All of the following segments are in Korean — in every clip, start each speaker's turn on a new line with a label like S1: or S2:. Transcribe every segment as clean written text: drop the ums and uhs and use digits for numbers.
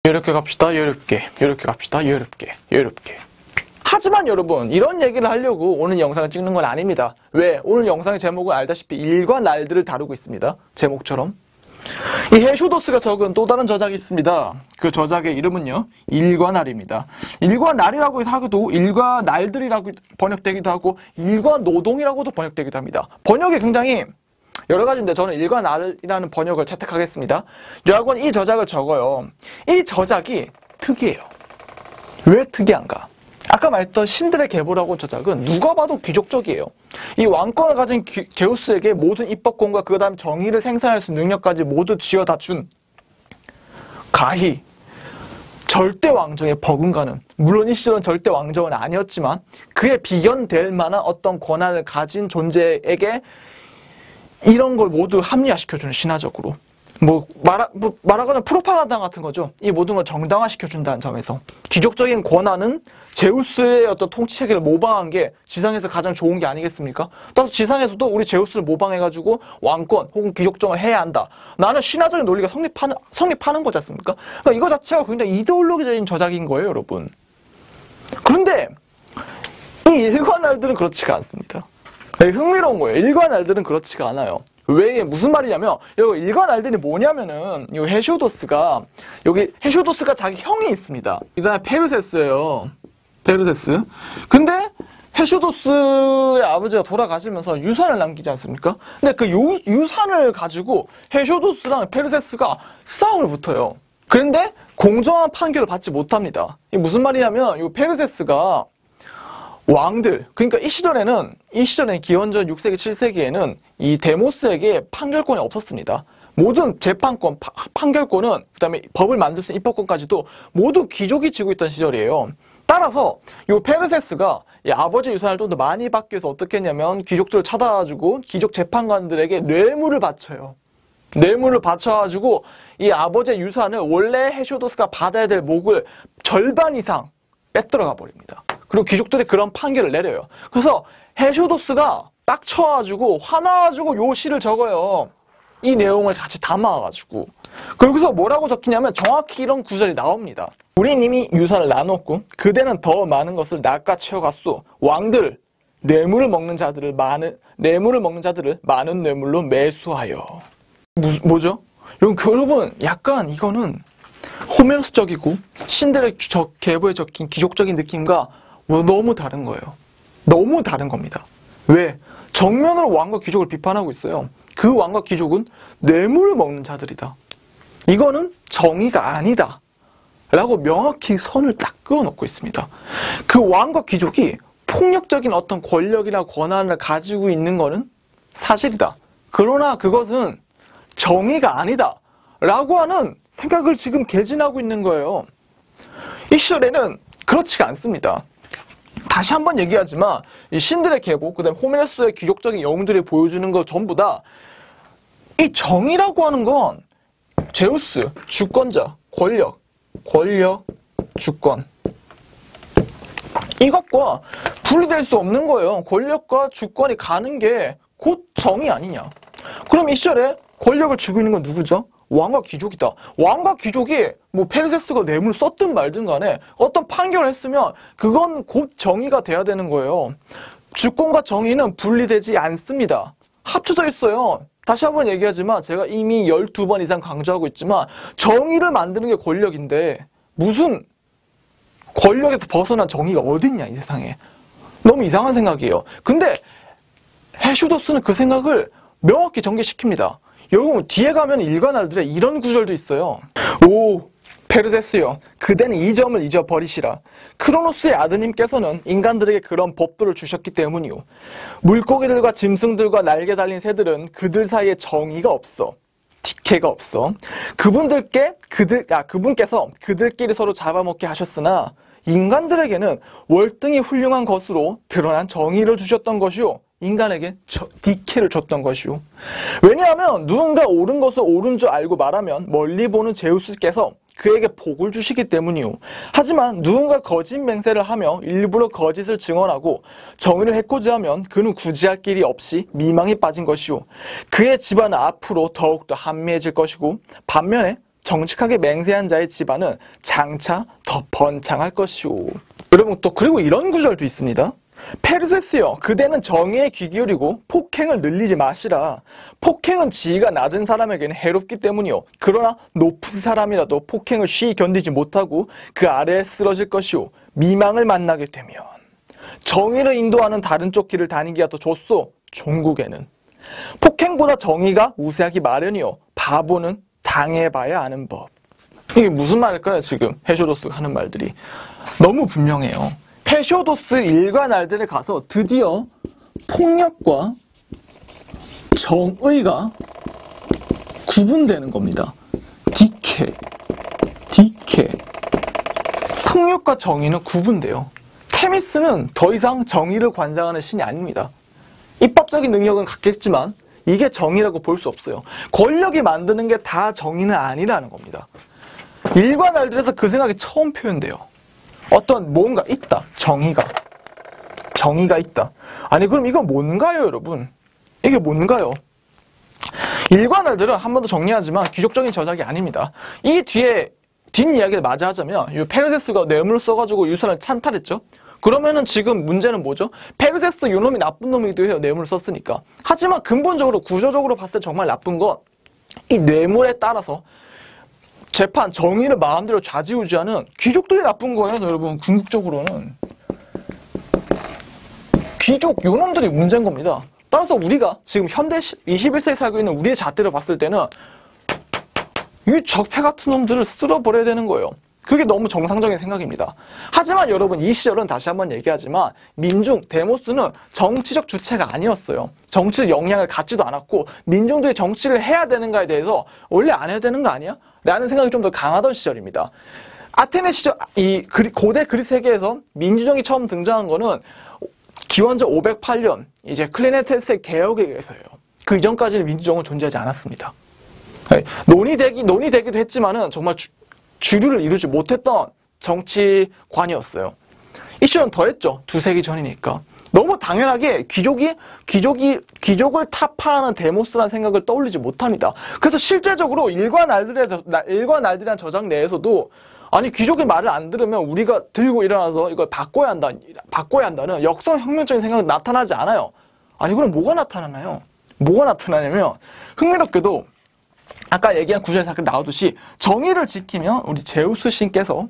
S1: 여유롭게 갑시다. 여유롭게 갑시다. 여유롭게. 하지만 여러분, 이런 얘기를 하려고 오늘 영상을 찍는 건 아닙니다. 왜? 오늘 영상의 제목은 알다시피 일과 날들을 다루고 있습니다. 제목처럼. 이 헤쇼도스가 적은 또 다른 저작이 있습니다. 그 저작의 이름은요, 일과 날입니다. 일과 날이라고 하기도, 일과 날들이라고 번역되기도 하고, 일과 노동이라고도 번역되기도 합니다. 번역이 굉장히 여러 가지인데 저는 일과 날이라는 번역을 채택하겠습니다. 여러분, 이 저작을 적어요. 이 저작이 특이해요. 왜 특이한가? 아까 말했던 신들의 계보라고 저작은 누가 봐도 귀족적이에요. 이 왕권을 가진 제우스에게 모든 입법권과 그 다음 정의를 생산할 수 있는 능력까지 모두 쥐어다 준 가히 절대 왕정에 버금가는, 물론 이 시절은 절대 왕정은 아니었지만 그에 비견될 만한 어떤 권한을 가진 존재에게 이런 걸 모두 합리화시켜주는, 신화적으로 말하자면 프로파간다 같은 거죠. 이 모든 걸 정당화시켜준다는 점에서 귀족적인 권한은 제우스의 어떤 통치 체계를 모방한 게 지상에서 가장 좋은 게 아니겠습니까? 따라서 지상에서도 우리 제우스를 모방해가지고 왕권 혹은 귀족정을 해야 한다. 나는 신화적인 논리가 성립하는 거지 않습니까? 그러니까 이거 자체가 굉장히 이데올로기적인 저작인 거예요, 여러분. 그런데 이 일과 날들은 그렇지가 않습니다. 흥미로운 거예요. 일과 날들은 그렇지가 않아요. 왜? 무슨 말이냐면, 여기 일과 날들이 뭐냐면은, 이 헤쇼도스가, 여기 헤쇼도스가 자기 형이 있습니다. 이 다음에 페르세스예요. 페르세스. 근데 헤쇼도스의 아버지가 돌아가시면서 유산을 남기지 않습니까? 근데 그 유산을 가지고 헤쇼도스랑 페르세스가 싸움을 붙어요. 그런데 공정한 판결을 받지 못합니다. 이게 무슨 말이냐면, 이 페르세스가 왕들, 그러니까 이 시절에는 기원전 6세기, 7세기에는 이 데모스에게 판결권이 없었습니다. 모든 재판권, 판결권은, 그 다음에 법을 만들 수 있는 입법권까지도 모두 귀족이 쥐고 있던 시절이에요. 따라서 이 페르세스가 이 아버지 유산을 좀 더 많이 받기 위해서 어떻게 했냐면 귀족들을 찾아가지고 귀족 재판관들에게 뇌물을 바쳐요. 뇌물을 바쳐가지고 이 아버지의 유산을 원래 헤쇼도스가 받아야 될 목을 절반 이상 빼들어가 버립니다. 그리고 귀족들이 그런 판결을 내려요. 그래서 헤쇼도스가 빡쳐가지고 화나가지고 요 시를 적어요. 이 내용을 같이 담아가지고. 그러고서 뭐라고 적히냐면 정확히 이런 구절이 나옵니다. 우린 이미 유산을 나눴고 그대는 더 많은 것을 낚아채워갔소. 왕들 뇌물을 먹는 자들을 많은 뇌물로 매수하여. 뭐죠? 여러분, 약간 이거는 호메로스적이고 신들의 계보에 적힌 귀족적인 느낌과 너무 다른 거예요. 너무 다른 겁니다. 왜? 정면으로 왕과 귀족을 비판하고 있어요. 그 왕과 귀족은 뇌물을 먹는 자들이다. 이거는 정의가 아니다. 라고 명확히 선을 딱 그어놓고 있습니다. 그 왕과 귀족이 폭력적인 어떤 권력이나 권한을 가지고 있는 거는 사실이다. 그러나 그것은 정의가 아니다. 라고 하는 생각을 지금 개진하고 있는 거예요. 이 시절에는 그렇지가 않습니다. 다시 한번 얘기하지만 이 신들의 계보, 그 다음에 호메네스의 귀족적인 영웅들이 보여주는 거 전부 다 이 정의라고 하는 건 제우스, 주권자, 권력, 주권, 이것과 분리될 수 없는 거예요. 권력과 주권이 가는 게 곧 정의 아니냐. 그럼 이 시절에 권력을 쥐고 있는 건 누구죠? 왕과 귀족이다. 왕과 귀족이 뭐 페르세스가 뇌물을 썼든 말든 간에 어떤 판결을 했으면 그건 곧 정의가 돼야 되는 거예요. 주권과 정의는 분리되지 않습니다. 합쳐져 있어요. 다시 한번 얘기하지만 제가 이미 12번 이상 강조하고 있지만 정의를 만드는 게 권력인데 무슨 권력에서 벗어난 정의가 어딨냐, 이 세상에. 너무 이상한 생각이에요. 근데 헤쇼도스는 그 생각을 명확히 전개시킵니다. 여러분, 뒤에 가면 일과 날들에 이런 구절도 있어요. 오, 페르세스여, 그대는 이 점을 잊어버리시라. 크로노스의 아드님께서는 인간들에게 그런 법도를 주셨기 때문이오. 물고기들과 짐승들과 날개 달린 새들은 그들 사이에 정의가 없어. 디케가 없어. 그분께서 그들끼리 서로 잡아먹게 하셨으나 인간들에게는 월등히 훌륭한 것으로 드러난 정의를 주셨던 것이오. 인간에게 디케를 줬던 것이오. 왜냐하면 누군가 옳은 것을 옳은 줄 알고 말하면 멀리 보는 제우스께서 그에게 복을 주시기 때문이오. 하지만 누군가 거짓 맹세를 하며 일부러 거짓을 증언하고 정의를 해코지하면 그는 구제할 길이 없이 미망에 빠진 것이오. 그의 집안은 앞으로 더욱더 한미해질 것이고 반면에 정직하게 맹세한 자의 집안은 장차 더 번창할 것이오. 여러분 또 그리고 이런 구절도 있습니다. 페르세스여, 그대는 정의에 귀 기울이고 폭행을 늘리지 마시라. 폭행은 지위가 낮은 사람에게는 해롭기 때문이요. 그러나 높은 사람이라도 폭행을 쉬이 견디지 못하고 그 아래에 쓰러질 것이오. 미망을 만나게 되면 정의를 인도하는 다른 쪽 길을 다니기가 더 좋소. 종국에는 폭행보다 정의가 우세하기 마련이요. 바보는 당해봐야 아는 법. 이게 무슨 말일까요? 지금 헤쇼도스가 하는 말들이 너무 분명해요. 헤쇼도스 일과 날들에 가서 드디어 폭력과 정의가 구분되는 겁니다. 디케. 폭력과 정의는 구분돼요. 테미스는 더 이상 정의를 관장하는 신이 아닙니다. 입법적인 능력은 갖겠지만 이게 정의라고 볼 수 없어요. 권력이 만드는 게 다 정의는 아니라는 겁니다. 일과 날들에서 그 생각이 처음 표현돼요. 어떤 뭔가 있다. 정의가 있다. 아니 그럼 이거 뭔가요, 여러분? 이게 뭔가요? 일과 날들은 한 번 더 정리하지만 귀족적인 저작이 아닙니다. 이 뒷이야기를 맞이하자면 이 페르세스가 뇌물을 써가지고 유산을 찬탈했죠. 그러면은 지금 문제는 뭐죠? 페르세스 요놈이 나쁜 놈이기도 해요. 뇌물을 썼으니까. 하지만 근본적으로 구조적으로 봤을 때 정말 나쁜 건 이 뇌물에 따라서 재판, 정의를 마음대로 좌지우지하는 귀족들이 나쁜 거예요, 여러분. 궁극적으로는. 귀족 요놈들이 문제인 겁니다. 따라서 우리가 지금 현대 21세기에 살고 있는 우리의 잣대를 봤을 때는 이 적폐 같은 놈들을 쓸어버려야 되는 거예요. 그게 너무 정상적인 생각입니다. 하지만 여러분 이 시절은 다시 한번 얘기하지만 민중, 데모스는 정치적 주체가 아니었어요. 정치적 영향을 갖지도 않았고 민중들이 정치를 해야 되는가에 대해서 원래 안 해야 되는 거 아니야? 라는 생각이 좀 더 강하던 시절입니다. 아테네 시절, 이 고대 그리스 세계에서 민주정이 처음 등장한 거는 기원전 508년 이제 클레멘테스의 개혁에 의해서예요. 그 이전까지는 민주정은 존재하지 않았습니다. 논의되기도 했지만은 정말 주류를 이루지 못했던 정치관이었어요. 이 시절은 더했죠. 2세기 전이니까. 너무 당연하게 귀족을 타파하는 데모스라는 생각을 떠올리지 못합니다. 그래서 실제적으로 일과 날들이라는 저작 내에서도 아니 귀족의 말을 안 들으면 우리가 들고 일어나서 이걸 바꿔야 한다는 역성혁명적인 생각은 나타나지 않아요. 아니 그럼 뭐가 나타나나요? 뭐가 나타나냐면 흥미롭게도 아까 얘기한 구절에서 나오듯이 정의를 지키면 우리 제우스 신께서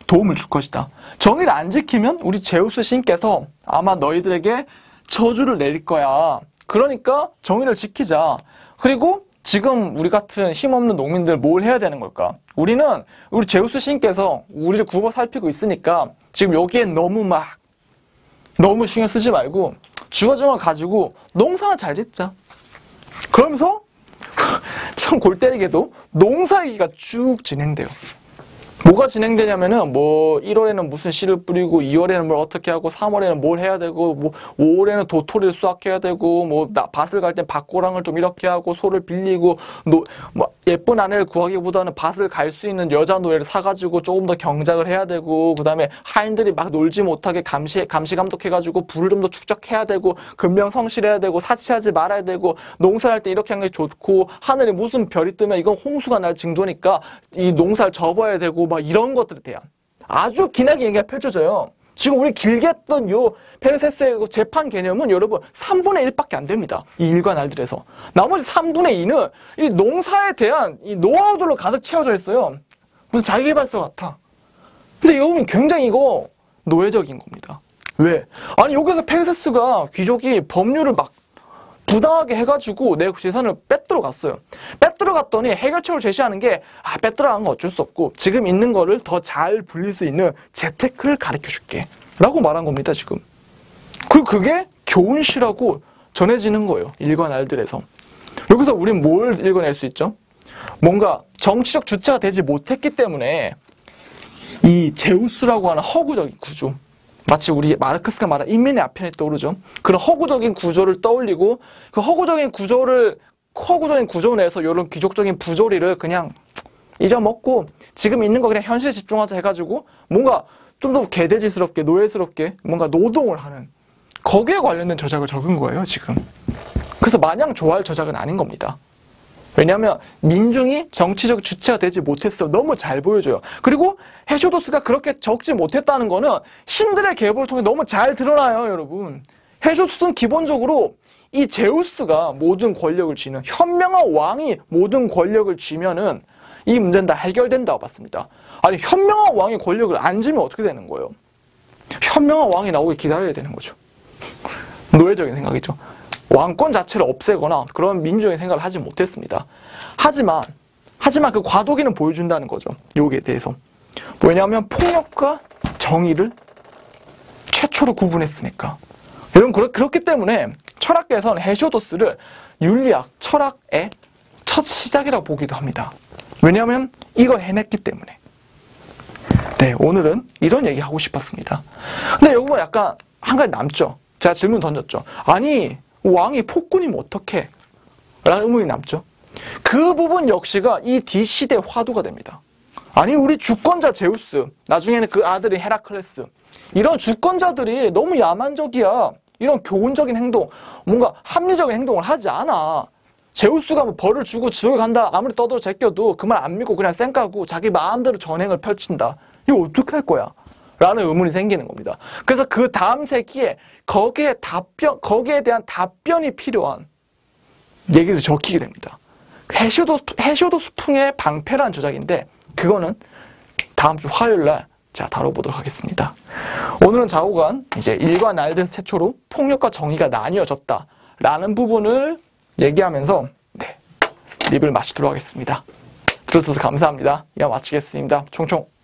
S1: 도움을 줄 것이다. 정의를 안 지키면 우리 제우스 신께서 아마 너희들에게 저주를 내릴 거야. 그러니까 정의를 지키자. 그리고 지금 우리 같은 힘없는 농민들 뭘 해야 되는 걸까? 우리 제우스 신께서 우리를 굽어 살피고 있으니까 지금 여기엔 너무 신경 쓰지 말고 주어진 걸 가지고 농사나 잘 짓자. 그러면서 참 골 때리게도 농사기가 쭉 진행돼요. 뭐가 진행되냐면은 1월에는 무슨 씨를 뿌리고 2월에는 뭘 어떻게 하고 3월에는 뭘 해야 되고 5월에는 도토리를 수확해야 되고 밭을 갈 땐 밭고랑을 좀 이렇게 하고 소를 빌리고 예쁜 아내를 구하기보다는 밭을 갈 수 있는 여자 노예를 사가지고 조금 더 경작을 해야 되고 그다음에 하인들이 막 놀지 못하게 감시 감독해가지고 불을 좀 더 축적해야 되고 근명성실해야 되고 사치하지 말아야 되고 농사할 때 이렇게 하는 게 좋고 하늘에 무슨 별이 뜨면 이건 홍수가 날 징조니까 이 농사를 접어야 되고 이런 것들에 대한 아주 기나긴 얘기가 펼쳐져요. 지금 우리 길게 했던 요 페르세스의 재판 개념은 여러분 3분의 1밖에 안 됩니다. 이 일과 날들에서. 나머지 3분의 2는 이 농사에 대한 이 노하우들로 가득 채워져 있어요. 무슨 자기계발서 같아. 근데 여러분 굉장히 이거 노예적인 겁니다. 왜? 아니 여기서 페르세스가 귀족이 법률을 부당하게 해가지고 내 재산을 빼들어 갔어요. 빼들어 갔더니 해결책을 제시하는 게 빼들어간 건 어쩔 수 없고 지금 있는 거를 더 잘 불릴 수 있는 재테크를 가르쳐줄게 라고 말한 겁니다. 지금. 그리고 그게 교훈시라고 전해지는 거예요. 일과 날들에서. 여기서 우린 뭘 읽어낼 수 있죠? 뭔가 정치적 주체가 되지 못했기 때문에 이 제우스라고 하는 허구적인 구조, 마치 우리 마르크스가 말한 인민의 아편이 떠오르죠. 그런 허구적인 구조를 떠올리고 그 허구적인 구조 내에서 이런 귀족적인 부조리를 그냥 잊어먹고 지금 있는 거 그냥 현실에 집중하자 해가지고 뭔가 좀 더 개돼지스럽게 노예스럽게 뭔가 노동을 하는 거기에 관련된 저작을 적은 거예요 지금. 그래서 마냥 좋아할 저작은 아닌 겁니다. 왜냐하면 민중이 정치적 주체가 되지 못했어. 너무 잘 보여줘요. 그리고 헤쇼도스가 그렇게 적지 못했다는 거는 신들의 계보를 통해 너무 잘 드러나요, 여러분. 헤쇼도스는 기본적으로 이 제우스가 모든 권력을 쥐는, 현명한 왕이 모든 권력을 쥐면은 이 문제는 다 해결된다고 봤습니다. 아니, 현명한 왕이 권력을 안 쥐면 어떻게 되는 거예요? 현명한 왕이 나오길 기다려야 되는 거죠. 노예적인 생각이죠. 왕권 자체를 없애거나 그런 민주적인 생각을 하지 못했습니다. 하지만 그 과도기는 보여준다는 거죠. 여기에 대해서. 왜냐하면 폭력과 정의를 최초로 구분했으니까. 여러분, 그렇기 때문에 철학계에서는 헤쇼도스를 윤리학, 철학의 첫 시작이라고 보기도 합니다. 왜냐하면 이걸 해냈기 때문에. 네, 오늘은 이런 얘기 하고 싶었습니다. 근데 여기 보면 약간 한 가지 남죠. 제가 질문 던졌죠. 아니, 왕이 폭군이면 어떡해? 라는 의문이 남죠. 그 부분 역시가 이 D시대의 화두가 됩니다. 아니, 우리 주권자 제우스, 나중에는 그 아들이 헤라클레스, 이런 주권자들이 너무 야만적이야. 이런 교훈적인 행동, 뭔가 합리적인 행동을 하지 않아. 제우스가 뭐 벌을 주고 지옥에 간다 아무리 떠들어 제껴도 그 말 안 믿고 그냥 쌩까고 자기 마음대로 전행을 펼친다. 이거 어떻게 할 거야? 라는 의문이 생기는 겁니다. 그래서 그 다음 세기에 거기에 대한 답변이 필요한 얘기를 적히게 됩니다. 헤쇼도스풍의 방패라는 저작인데 그거는 다음 주 화요일날 제가 다뤄보도록 하겠습니다. 오늘은 좌우간 이제 일과 날드 최초로 폭력과 정의가 나뉘어졌다라는 부분을 얘기하면서 리뷰를 마치도록 하겠습니다. 들어주셔서 감사합니다. 이만 마치겠습니다. 총총.